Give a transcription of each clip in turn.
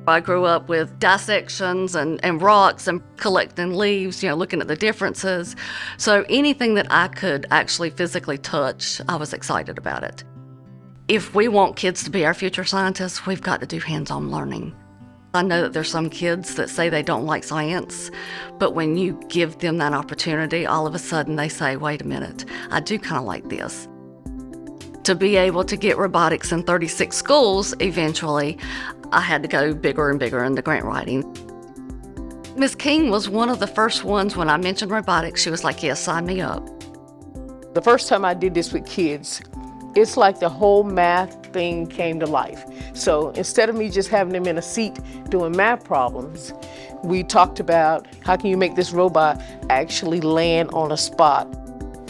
I grew up with dissections and rocks and collecting leaves, looking at the differences. So anything that I could actually physically touch, I was excited about it. If we want kids to be our future scientists, we've got to do hands-on learning. I know that there's some kids that say they don't like science, but when you give them that opportunity, all of a sudden they say, wait a minute, I do kind of like this. To be able to get robotics in 36 schools, eventually, I had to go bigger and bigger in the grant writing. Ms. King was one of the first ones when I mentioned robotics. She was like, yes, sign me up. The first time I did this with kids, it's like the whole math thing came to life. So instead of me just having them in a seat doing math problems, we talked about how can you make this robot actually land on a spot.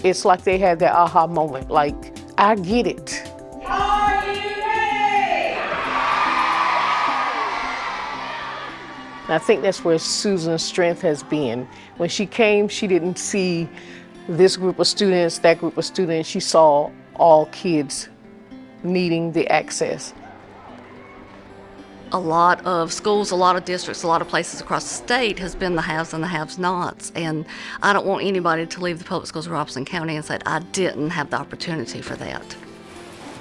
It's like they had that aha moment, like, I get it. Are you ready? And I think that's where Susan's strength has been. When she came, she didn't see this group of students, that group of students. She saw all kids needing the access. A lot of schools, a lot of districts, a lot of places across the state has been the haves and the have-nots. And I don't want anybody to leave the public schools of Robeson County and say, I didn't have the opportunity for that.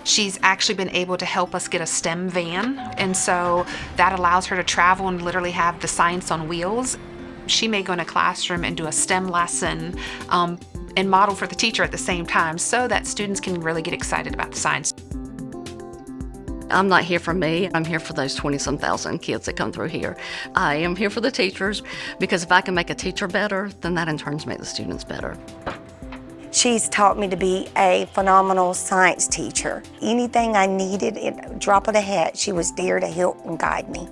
She's actually been able to help us get a STEM van, and so that allows her to travel and literally have the science on wheels. She may go in a classroom and do a STEM lesson and model for the teacher at the same time so that students can really get excited about the science. I'm not here for me, I'm here for those 20-some thousand kids that come through here. I am here for the teachers, because if I can make a teacher better, then that in turn makes the students better. She's taught me to be a phenomenal science teacher. Anything I needed, drop of the hat, she was there to help and guide me.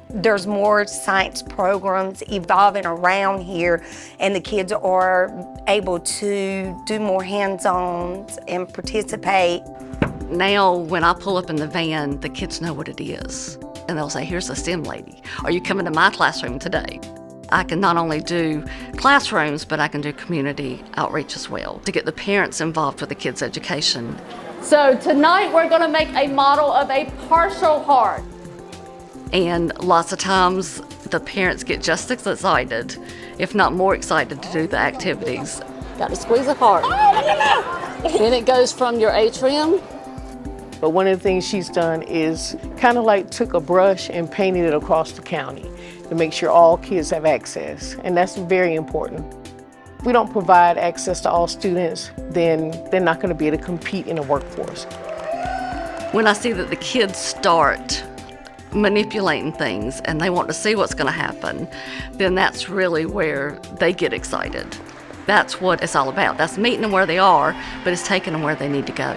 There's more science programs evolving around here, and the kids are able to do more hands-ons and participate. Now, when I pull up in the van, the kids know what it is. And they'll say, here's the STEM lady. Are you coming to my classroom today? I can not only do classrooms, but I can do community outreach as well to get the parents involved with the kids' education. So tonight we're going to make a model of a partial heart. And lots of times the parents get just as excited, if not more excited, to do the activities. Got to squeeze it hard. Then it goes from your atrium. But one of the things she's done is kind of like took a brush and painted it across the county to make sure all kids have access, and that's very important. If we don't provide access to all students, then they're not going to be able to compete in the workforce. When I see that the kids start manipulating things and they want to see what's going to happen, then that's really where they get excited. That's what it's all about. That's meeting them where they are, but it's taking them where they need to go.